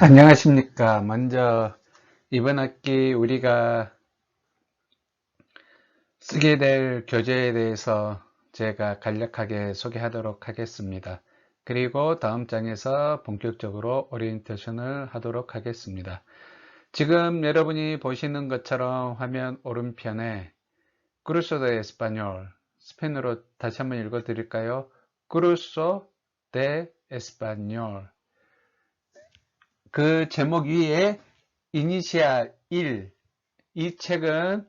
안녕하십니까. 먼저 이번 학기 우리가 쓰게 될 교재에 대해서 제가 간략하게 소개하도록 하겠습니다. 그리고 다음 장에서 본격적으로 오리엔테이션을 하도록 하겠습니다. 지금 여러분이 보시는 것처럼 화면 오른편에 Curso de Español, 스페인어로 다시 한번 읽어 드릴까요? Curso de Español. 그 제목 위에 이니시아 1, 이 책은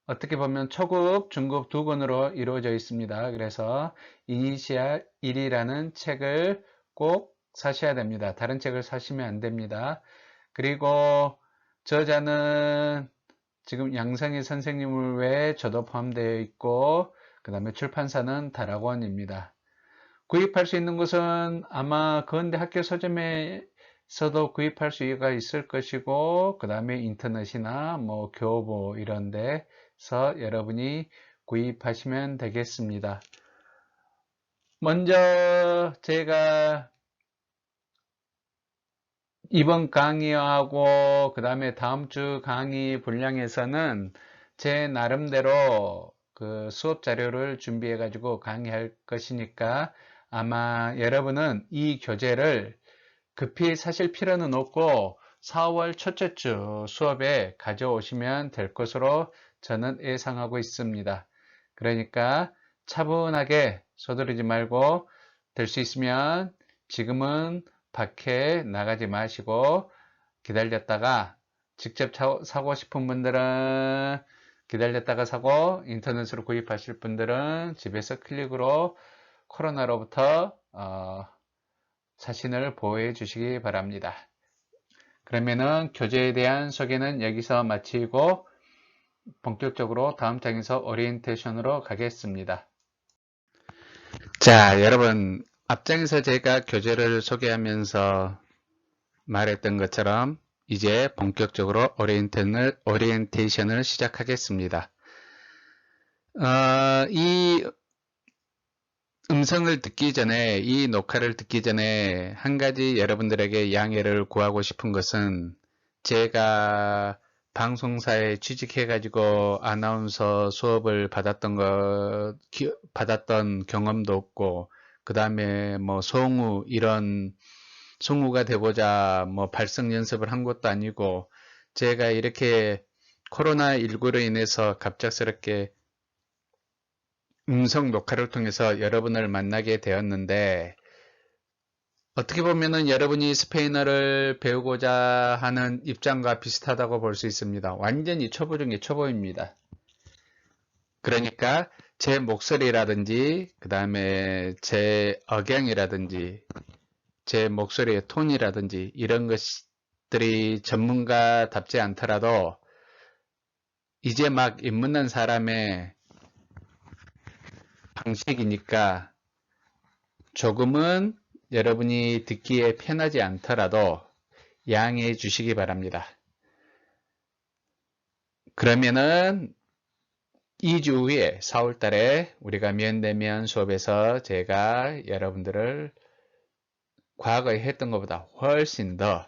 어떻게 보면 초급, 중급 두 권으로 이루어져 있습니다. 그래서 이니시아 1이라는 책을 꼭 사셔야 됩니다. 다른 책을 사시면 안 됩니다. 그리고 저자는 지금 양성희 선생님을 외에 저도 포함되어 있고, 그 다음에 출판사는 다락원입니다. 구입할 수 있는 곳은 아마 건대 학교 서점에서도 구입할 수가 있을 것이고, 그 다음에 인터넷이나 뭐 교보 이런 데서 여러분이 구입하시면 되겠습니다. 먼저 제가 이번 강의하고 그 다음에 다음 주 강의 분량에서는 제 나름대로 그 수업 자료를 준비해 가지고 강의할 것이니까 아마 여러분은 이 교재를 급히 사실 필요는 없고 4월 첫째 주 수업에 가져오시면 될 것으로 저는 예상하고 있습니다. 그러니까 차분하게 서두르지 말고 될 수 있으면 지금은 밖에 나가지 마시고 기다렸다가 직접 사고 싶은 분들은 기다렸다가 사고 인터넷으로 구입하실 분들은 집에서 클릭으로 코로나로부터 자신을 보호해 주시기 바랍니다. 그러면은 교재에 대한 소개는 여기서 마치고 본격적으로 다음 장에서 오리엔테이션으로 가겠습니다. 자, 여러분 앞장에서 제가 교재를 소개하면서 말했던 것처럼 이제 본격적으로 오리엔테이션을 시작하겠습니다. 이 음성을 듣기 전에, 이 녹화를 듣기 전에 한 가지 여러분들에게 양해를 구하고 싶은 것은 제가 방송사에 취직해가지고 아나운서 수업을 받았던 경험도 없고, 그 다음에 뭐 이런 성우가 되고자 뭐 발성 연습을 한 것도 아니고, 제가 이렇게 코로나19로 인해서 갑작스럽게 음성 녹화를 통해서 여러분을 만나게 되었는데, 어떻게 보면은 여러분이 스페인어를 배우고자 하는 입장과 비슷하다고 볼 수 있습니다. 완전히 초보 중에 초보입니다. 그러니까 제 목소리라든지, 그 다음에 제 억양이라든지, 제 목소리의 톤이라든지 이런 것들이 전문가답지 않더라도 이제 막 입문한 사람의 방식이니까 조금은 여러분이 듣기에 편하지 않더라도 양해해 주시기 바랍니다. 그러면은 2주 후에 4월 달에 우리가 면대면 수업에서 제가 여러분들을 과거에 했던 것보다 훨씬 더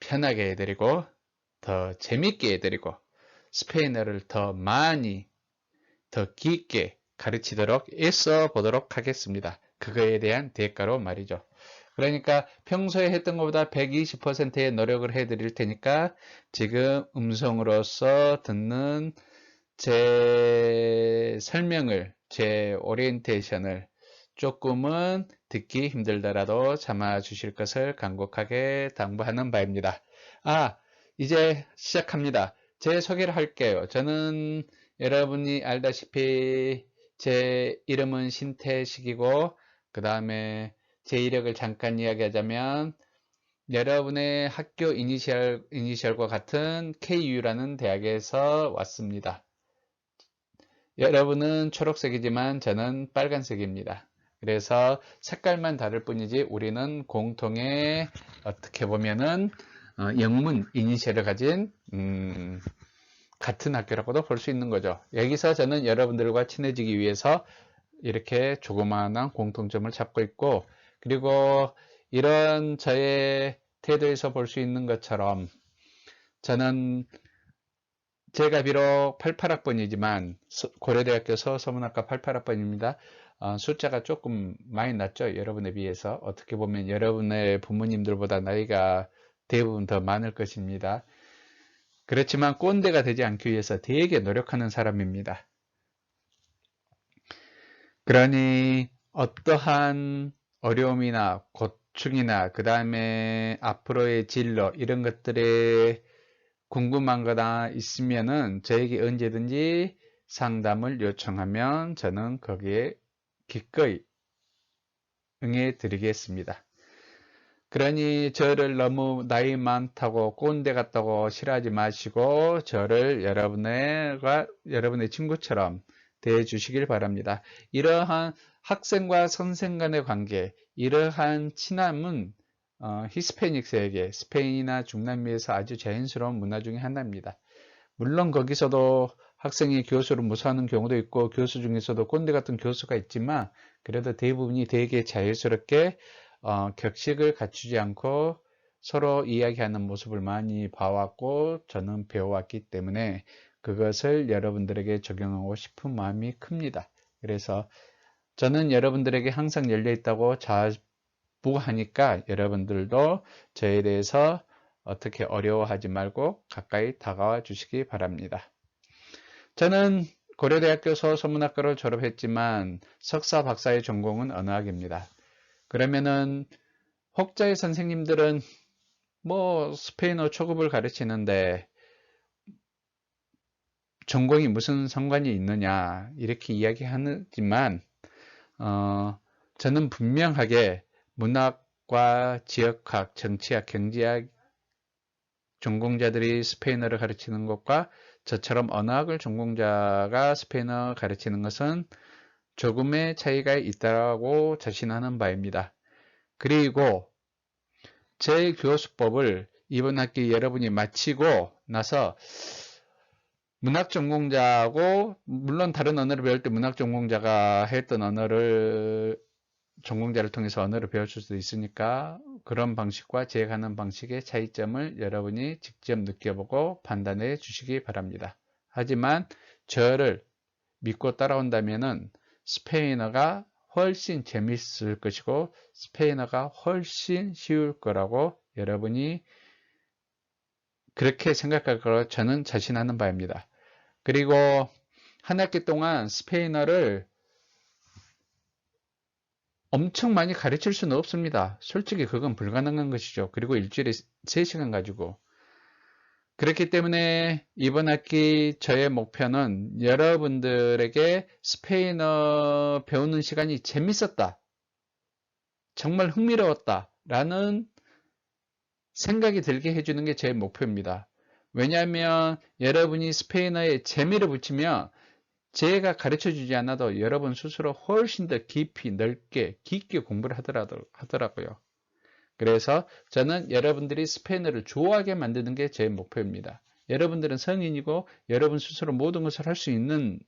편하게 해드리고 더 재밌게 해드리고 스페인어를 더 많이 더 깊게 가르치도록 애써 보도록 하겠습니다. 그거에 대한 대가로 말이죠. 그러니까 평소에 했던 것보다 120%의 노력을 해드릴 테니까 지금 음성으로서 듣는 제 설명을, 제 오리엔테이션을 조금은 듣기 힘들더라도 참아 주실 것을 간곡하게 당부하는 바입니다. 이제 시작합니다. 제 소개를 할게요. 저는 여러분이 알다시피 제 이름은 신태식이고, 그 다음에 제 이력을 잠깐 이야기하자면 여러분의 학교 이니셜과 같은 KU라는 대학에서 왔습니다. 여러분은 초록색이지만 저는 빨간색입니다. 그래서 색깔만 다를 뿐이지 우리는 공통의 어떻게 보면은 영문 이니셜을 가진 같은 학교라고도 볼 수 있는 거죠. 여기서 저는 여러분들과 친해지기 위해서 이렇게 조그마한 공통점을 찾고 있고, 그리고 이런 저의 태도에서 볼 수 있는 것처럼 저는 제가 비록 88학번이지만 고려대학교 서서문학과 88학번입니다. 숫자가 조금 많이 낮죠. 여러분에 비해서. 어떻게 보면 여러분의 부모님들보다 나이가 대부분 더 많을 것입니다. 그렇지만 꼰대가 되지 않기 위해서 되게 노력하는 사람입니다. 그러니 어떠한 어려움이나 고충이나 그 다음에 앞으로의 진로 이런 것들에 궁금한 거나 있으면은 저에게 언제든지 상담을 요청하면 저는 거기에 기꺼이 응해 드리겠습니다. 그러니 저를 너무 나이 많다고 꼰대 같다고 싫어하지 마시고 저를 여러분의 친구처럼 대해 주시길 바랍니다. 이러한 학생과 선생 간의 관계, 이러한 친함은 히스패닉스에게 스페인이나 중남미에서 아주 자연스러운 문화 중에 하나입니다. 물론 거기서도 학생이 교수를 무시하는 경우도 있고 교수 중에서도 꼰대 같은 교수가 있지만 그래도 대부분이 되게 자연스럽게 격식을 갖추지 않고 서로 이야기하는 모습을 많이 봐왔고 저는 배워왔기 때문에 그것을 여러분들에게 적용하고 싶은 마음이 큽니다. 그래서 저는 여러분들에게 항상 열려있다고 자부하니까 여러분들도 저에 대해서 어떻게 어려워하지 말고 가까이 다가와 주시기 바랍니다. 저는 고려대학교 서서문학과를 졸업했지만 석사 박사의 전공은 언어학입니다. 그러면은 혹자의 선생님들은 뭐 스페인어 초급을 가르치는데 전공이 무슨 상관이 있느냐 이렇게 이야기하지만 저는 분명하게 문학과 지역학, 정치학, 경제학 전공자들이 스페인어를 가르치는 것과 저처럼 언어학을 전공자가 스페인어 가르치는 것은 조금의 차이가 있다고 자신하는 바입니다. 그리고 제 교수법을 이번 학기 여러분이 마치고 나서 문학 전공자하고 물론 다른 언어를 배울 때 문학 전공자가 했던 언어를 전공자를 통해서 언어를 배우실 수도 있으니까 그런 방식과 제가 하는 방식의 차이점을 여러분이 직접 느껴보고 판단해 주시기 바랍니다. 하지만 저를 믿고 따라온다면은 스페인어가 훨씬 재밌을 것이고 스페인어가 훨씬 쉬울 거라고 여러분이 그렇게 생각할 거라고 저는 자신하는 바입니다. 그리고 한 학기 동안 스페인어를 엄청 많이 가르칠 수는 없습니다. 솔직히 그건 불가능한 것이죠. 그리고 일주일에 3시간 가지고. 그렇기 때문에 이번 학기 저의 목표는 여러분들에게 스페인어 배우는 시간이 재밌었다. 정말 흥미로웠다. 라는 생각이 들게 해주는 게 제 목표입니다. 왜냐하면 여러분이 스페인어에 재미를 붙이면 제가 가르쳐 주지 않아도 여러분 스스로 훨씬 더 깊이 넓게 깊게 공부를 하더라고요. 그래서 저는 여러분들이 스페인어를 좋아하게 만드는 게 제 목표입니다. 여러분들은 성인이고 여러분 스스로 모든 것을 할 수 있는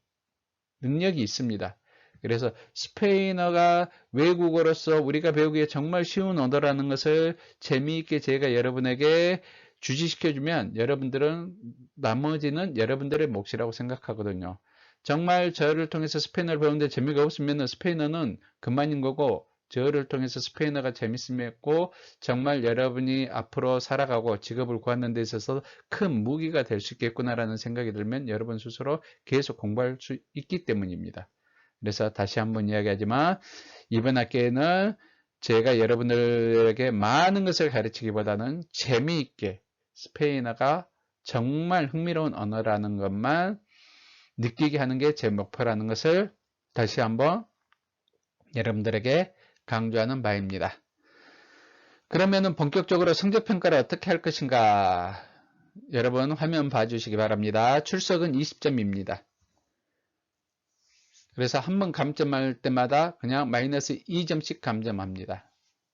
능력이 있습니다. 그래서 스페인어가 외국어로서 우리가 배우기에 정말 쉬운 언어라는 것을 재미있게 제가 여러분에게 주지시켜주면 여러분들은 나머지는 여러분들의 몫이라고 생각하거든요. 정말 저를 통해서 스페인어를 배우는데 재미가 없으면 스페인어는 그만인 거고 저를 통해서 스페인어가 재밌음이었고 정말 여러분이 앞으로 살아가고 직업을 구하는 데 있어서 큰 무기가 될 수 있겠구나라는 생각이 들면 여러분 스스로 계속 공부할 수 있기 때문입니다. 그래서 다시 한번 이야기하지만 이번 학기에는 제가 여러분들에게 많은 것을 가르치기보다는 재미있게 스페인어가 정말 흥미로운 언어라는 것만 느끼게 하는 게 제 목표라는 것을 다시 한번 여러분들에게 강조하는 바입니다. 그러면은 본격적으로 성적평가를 어떻게 할 것인가? 여러분 화면 봐주시기 바랍니다. 출석은 20점입니다. 그래서 한 번 감점할 때마다 그냥 마이너스 2점씩 감점합니다.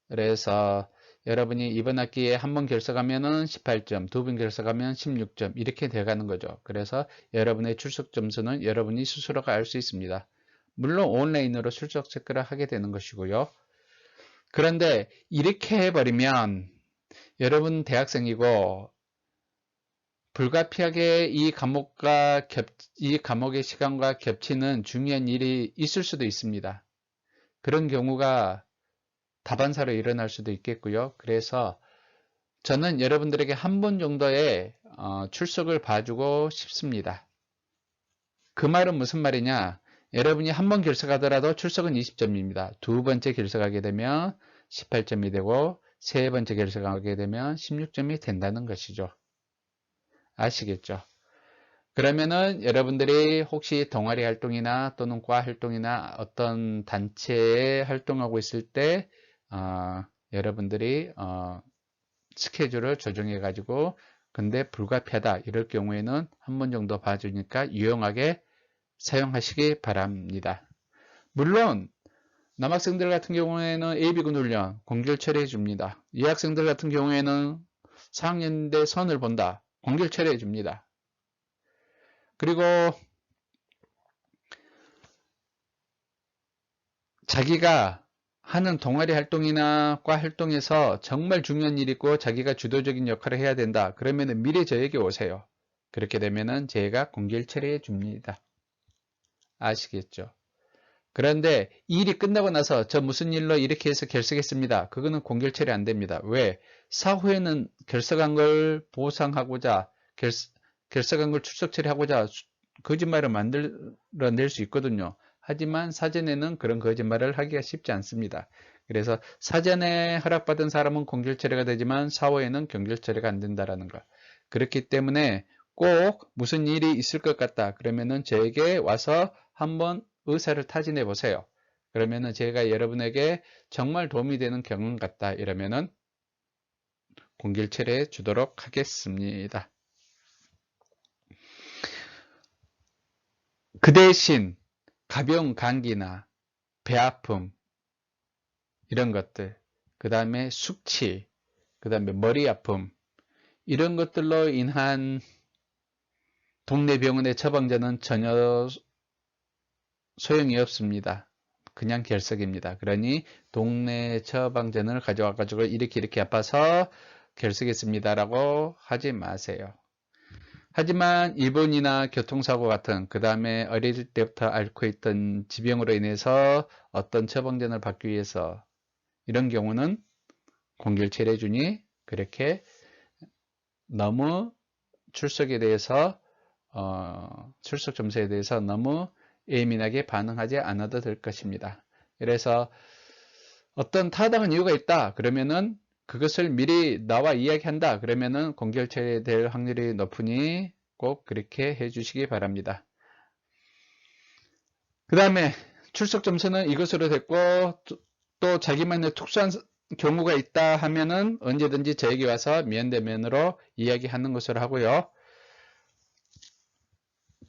그래서 여러분이 이번 학기에 한 번 결석하면은 18점, 두 번 결석하면 16점 이렇게 돼가는 거죠. 그래서 여러분의 출석 점수는 여러분이 스스로가 알 수 있습니다. 물론 온라인으로 출석 체크를 하게 되는 것이고요. 그런데 이렇게 해버리면 여러분 대학생이고 불가피하게 이 과목의 시간과 겹치는 중요한 일이 있을 수도 있습니다. 그런 경우가 다반사로 일어날 수도 있겠고요. 그래서 저는 여러분들에게 한 번 정도의 출석을 봐주고 싶습니다. 그 말은 무슨 말이냐? 여러분이 한 번 결석하더라도 출석은 20점입니다. 두 번째 결석하게 되면 18점이 되고 세 번째 결석하게 되면 16점이 된다는 것이죠. 아시겠죠? 그러면은 여러분들이 혹시 동아리 활동이나 또는 과 활동이나 어떤 단체에 활동하고 있을 때 여러분들이 스케줄을 조정해 가지고 근데 불가피하다 이럴 경우에는 한 번 정도 봐주니까 유용하게 사용하시기 바랍니다. 물론 남학생들 같은 경우에는 예비군 훈련 공길 처리해 줍니다. 여학생들 같은 경우에는 4학년인데 선을 본다. 공길 처리해 줍니다. 그리고 자기가 하는 동아리 활동이나 과 활동에서 정말 중요한 일이 있고 자기가 주도적인 역할을 해야 된다. 그러면 미리 저에게 오세요. 그렇게 되면은 제가 공길 처리해 줍니다. 아시겠죠? 그런데 이 일이 끝나고 나서 저 무슨 일로 이렇게 해서 결석했습니다. 그거는 공길 처리 안 됩니다. 왜? 사후에는 결석한 걸 보상하고자 결석한 걸 출석 처리하고자 거짓말을 만들어낼 수 있거든요. 하지만 사전에는 그런 거짓말을 하기가 쉽지 않습니다. 그래서 사전에 허락받은 사람은 공길 처리가 되지만 사후에는 경길 처리가 안 된다라는 거. 그렇기 때문에 꼭 무슨 일이 있을 것 같다. 그러면은 저에게 와서 한번 의사를 타진해 보세요. 그러면은 제가 여러분에게 정말 도움이 되는 경험 같다. 이러면은 공길 처리해 주도록 하겠습니다. 그 대신 가벼운 감기나 배 아픔 이런 것들, 그 다음에 숙취, 그 다음에 머리 아픔 이런 것들로 인한 동네 병원의 처방전은 전혀 소용이 없습니다. 그냥 결석입니다. 그러니 동네 처방전을 가져와 가지고 이렇게 아파서 결석했습니다 라고 하지 마세요. 하지만 입원이나 교통사고 같은 그 다음에 어릴 때부터 앓고 있던 지병으로 인해서 어떤 처방전을 받기 위해서 이런 경우는 공길 처리해주니 그렇게 너무 출석에 대해서 출석 점수에 대해서 너무 예민하게 반응하지 않아도 될 것입니다. 그래서 어떤 타당한 이유가 있다 그러면은 그것을 미리 나와 이야기한다 그러면은 공길 처리될 확률이 높으니 꼭 그렇게 해 주시기 바랍니다. 그 다음에 출석 점수는 이것으로 됐고 또 자기만의 특수한 경우가 있다 하면은 언제든지 저에게 와서 면대면으로 이야기하는 것으로 하고요.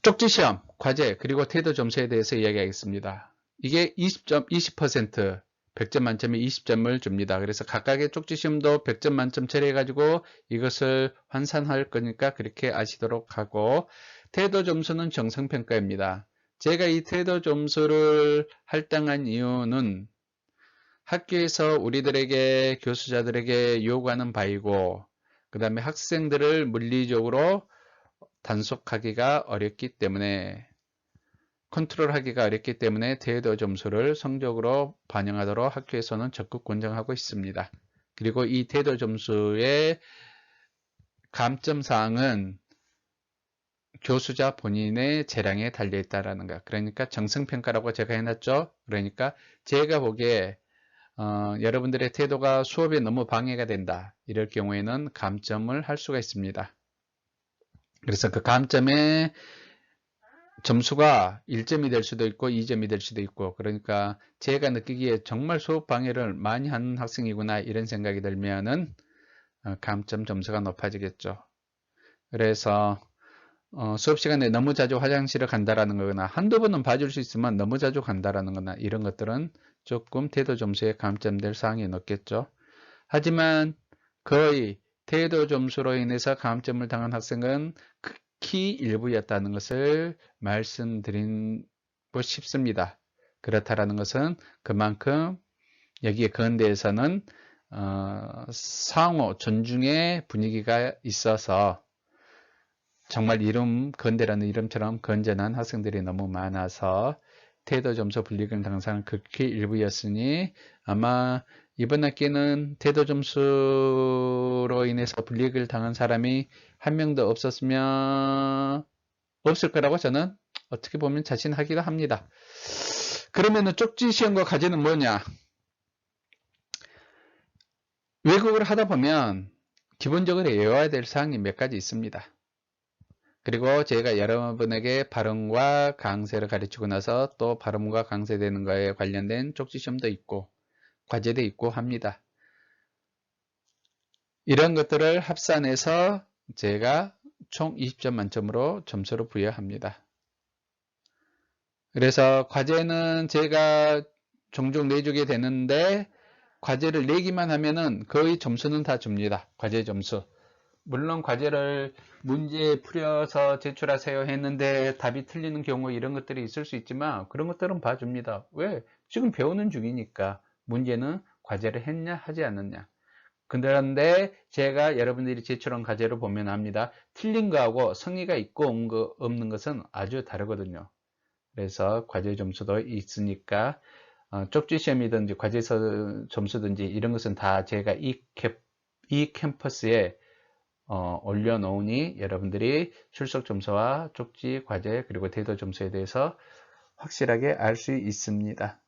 쪽지시험, 과제, 그리고 태도 점수에 대해서 이야기하겠습니다. 이게 20점, 20%, 100점 만점에 20점을 줍니다. 그래서 각각의 쪽지시험도 100점 만점 처리해가지고 이것을 환산할 거니까 그렇게 아시도록 하고, 태도 점수는 정성평가입니다. 제가 이 태도 점수를 할당한 이유는 학교에서 우리들에게, 교수자들에게 요구하는 바이고, 그 다음에 학생들을 물리적으로 단속하기가 어렵기 때문에 컨트롤하기가 어렵기 때문에 태도 점수를 성적으로 반영하도록 학교에서는 적극 권장하고 있습니다. 그리고 이 태도 점수의 감점 사항은 교수자 본인의 재량에 달려 있다라는 거. 그러니까 정성평가라고 제가 해놨죠. 그러니까 제가 보기에 여러분들의 태도가 수업에 너무 방해가 된다. 이럴 경우에는 감점을 할 수가 있습니다. 그래서 그 감점의 점수가 1점이 될 수도 있고 2점이 될 수도 있고 그러니까 제가 느끼기에 정말 수업 방해를 많이 하는 학생이구나 이런 생각이 들면은 감점 점수가 높아지겠죠. 그래서 수업 시간에 너무 자주 화장실을 간다라는 거나 한두 번은 봐줄 수 있으면 너무 자주 간다라는 거나 이런 것들은 조금 태도 점수에 감점될 사항이 높겠죠. 하지만 거의 태도 점수로 인해서 감점을 당한 학생은 극히 일부였다는 것을 말씀드리고 싶습니다. 그렇다라는 것은 그만큼 여기에 근대에서는 상호 존중의 분위기가 있어서 정말 이름 건대라는 이름처럼 건전한 학생들이 너무 많아서 태도 점수 불이익을 당한 사람은 극히 일부였으니 아마 이번 학기는 태도 점수로 인해서 불이익을 당한 사람이 한 명도 없었으면 없을 거라고 저는 어떻게 보면 자신하기도 합니다. 그러면은 쪽지 시험과 과제는 뭐냐? 외국어를 하다 보면 기본적으로 외워야 될 사항이 몇 가지 있습니다. 그리고 제가 여러분에게 발음과 강세를 가르치고 나서 또 발음과 강세되는 거에 관련된 쪽지 시험도 있고 과제도 있고 합니다. 이런 것들을 합산해서 제가 총 20점 만점으로 점수를 부여합니다. 그래서 과제는 제가 종종 내주게 되는데 과제를 내기만 하면은 거의 점수는 다 줍니다. 과제 점수. 물론 과제를 문제 풀어서 제출하세요 했는데 답이 틀리는 경우 이런 것들이 있을 수 있지만 그런 것들은 봐줍니다. 왜? 지금 배우는 중이니까. 문제는 과제를 했냐 하지 않느냐. 그런데 제가 여러분들이 제출한 과제를 보면 압니다. 틀린 거하고 성의가 있고 없는 것은 아주 다르거든요. 그래서 과제 점수도 있으니까 쪽지 시험이든지 과제 점수든지 이런 것은 다 제가 이 캠퍼스에 올려놓으니 여러분들이 출석 점수와 쪽지 과제 그리고 태도 점수에 대해서 확실하게 알 수 있습니다.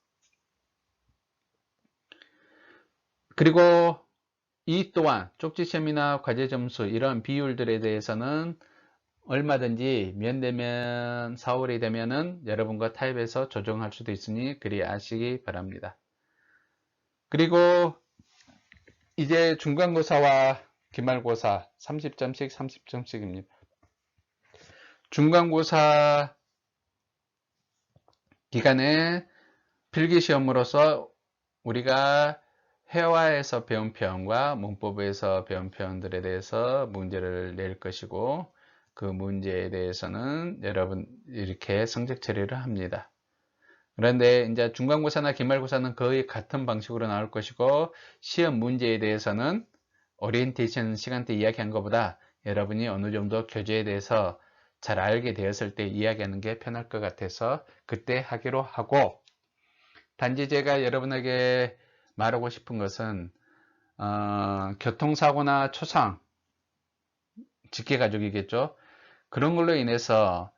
그리고 이 또한 쪽지 시험이나 과제 점수 이런 비율들에 대해서는 얼마든지 면되면 4월이 되면은 여러분과 타협해서 조정할 수도 있으니 그리 아시기 바랍니다. 그리고 이제 중간고사와 기말고사 30점씩 30점씩입니다. 중간고사 기간에 필기시험으로서 우리가 회화에서 배운 표현과 문법에서 배운 표현들에 대해서 문제를 낼 것이고 그 문제에 대해서는 여러분 이렇게 성적 처리를 합니다. 그런데 이제 중간고사나 기말고사는 거의 같은 방식으로 나올 것이고 시험 문제에 대해서는 오리엔테이션 시간 때 이야기한 것보다 여러분이 어느 정도 교재에 대해서 잘 알게 되었을 때 이야기하는 게 편할 것 같아서 그때 하기로 하고 단지 제가 여러분에게 말하고 싶은 것은 교통사고나 초상, 직계가족이겠죠. 그런 걸로 인해서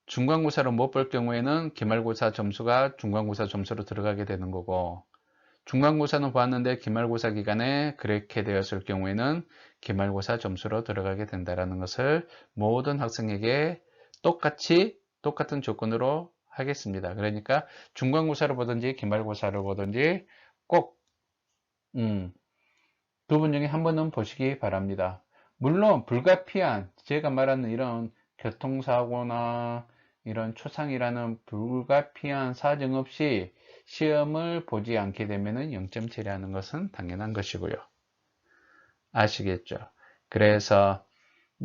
중간고사를 못 볼 경우에는 기말고사 점수가 중간고사 점수로 들어가게 되는 거고 중간고사는 보았는데 기말고사 기간에 그렇게 되었을 경우에는 기말고사 점수로 들어가게 된다는 것을 모든 학생에게 똑같은 조건으로 하겠습니다. 그러니까 중간고사를 보든지 기말고사를 보든지 꼭 두 분 중에 한 번은 보시기 바랍니다. 물론 불가피한 제가 말하는 이런 교통사고나 이런 초상이라는 불가피한 사정 없이 시험을 보지 않게 되면 0점 처리하는 것은 당연한 것이고요. 아시겠죠? 그래서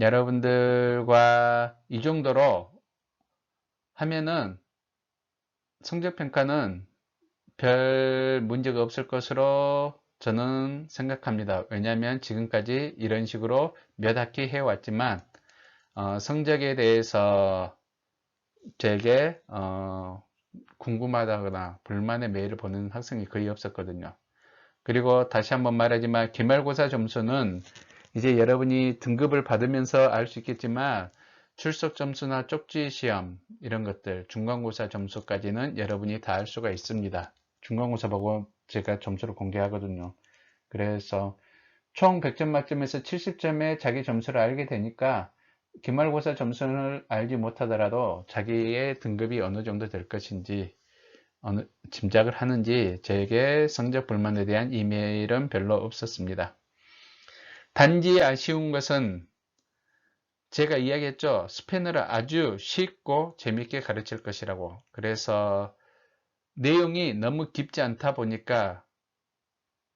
여러분들과 이 정도로 하면은 성적평가는 별 문제가 없을 것으로 저는 생각합니다. 왜냐하면 지금까지 이런 식으로 몇 학기 해왔지만 성적에 대해서 되게 궁금하다거나 불만의 메일을 보내는 학생이 거의 없었거든요. 그리고 다시 한번 말하지만 기말고사 점수는 이제 여러분이 등급을 받으면서 알 수 있겠지만 출석 점수나 쪽지 시험 이런 것들 중간고사 점수까지는 여러분이 다 알 수가 있습니다. 중간고사 보고 제가 점수를 공개하거든요. 그래서 총 100점 만점에서 70점의 자기 점수를 알게 되니까 기말고사 점수를 알지 못하더라도 자기의 등급이 어느 정도 될 것인지 짐작을 하는지 제게 성적 불만에 대한 이메일은 별로 없었습니다. 단지 아쉬운 것은 제가 이야기했죠. 스페인어를 아주 쉽고 재밌게 가르칠 것이라고. 그래서 내용이 너무 깊지 않다 보니까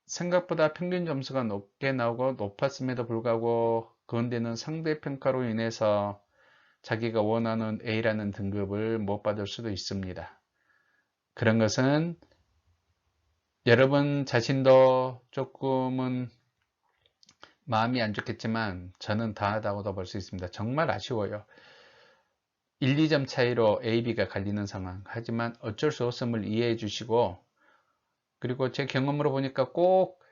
생각보다 평균 점수가 높게 나오고 높았음에도 불구하고 그런데는 상대평가로 인해서 자기가 원하는 A라는 등급을 못 받을 수도 있습니다. 그런 것은 여러분 자신도 조금은 마음이 안 좋겠지만 저는 당하다고도 볼 수 있습니다. 정말 아쉬워요. 1, 2점 차이로 A, B가 갈리는 상황. 하지만 어쩔 수 없음을 이해해 주시고, 그리고 제 경험으로 보니까 꼭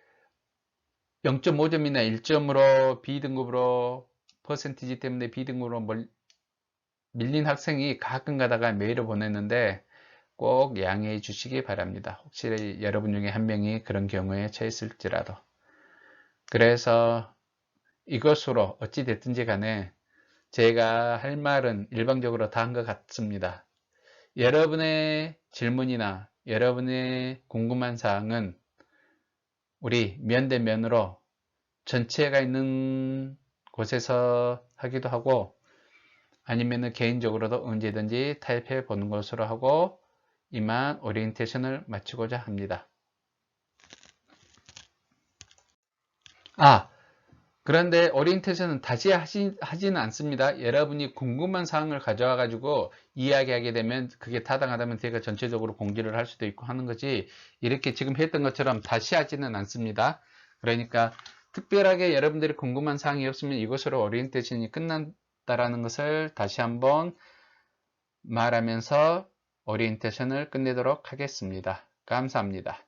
0.5점이나 1점으로 B등급으로 퍼센티지 때문에 B등급으로 밀린 학생이 가끔 가다가 메일을 보냈는데 꼭 양해해 주시기 바랍니다. 혹시 여러분 중에 한 명이 그런 경우에 처했을지라도. 그래서 이것으로 어찌 됐든지 간에 제가 할 말은 일방적으로 다 한 것 같습니다. 여러분의 질문이나 여러분의 궁금한 사항은 우리 면대면으로 전체가 있는 곳에서 하기도 하고 아니면 개인적으로도 언제든지 타입해 보는 것으로 하고 이만 오리엔테이션을 마치고자 합니다. 그런데 오리엔테이션은 다시 하지는 않습니다. 여러분이 궁금한 사항을 가져와 가지고 이야기하게 되면 그게 타당하다면 제가 전체적으로 공지를 할 수도 있고 하는 거지, 이렇게 지금 했던 것처럼 다시 하지는 않습니다. 그러니까 특별하게 여러분들이 궁금한 사항이 없으면 이것으로 오리엔테이션이 끝난다라는 것을 다시 한번 말하면서 오리엔테이션을 끝내도록 하겠습니다. 감사합니다.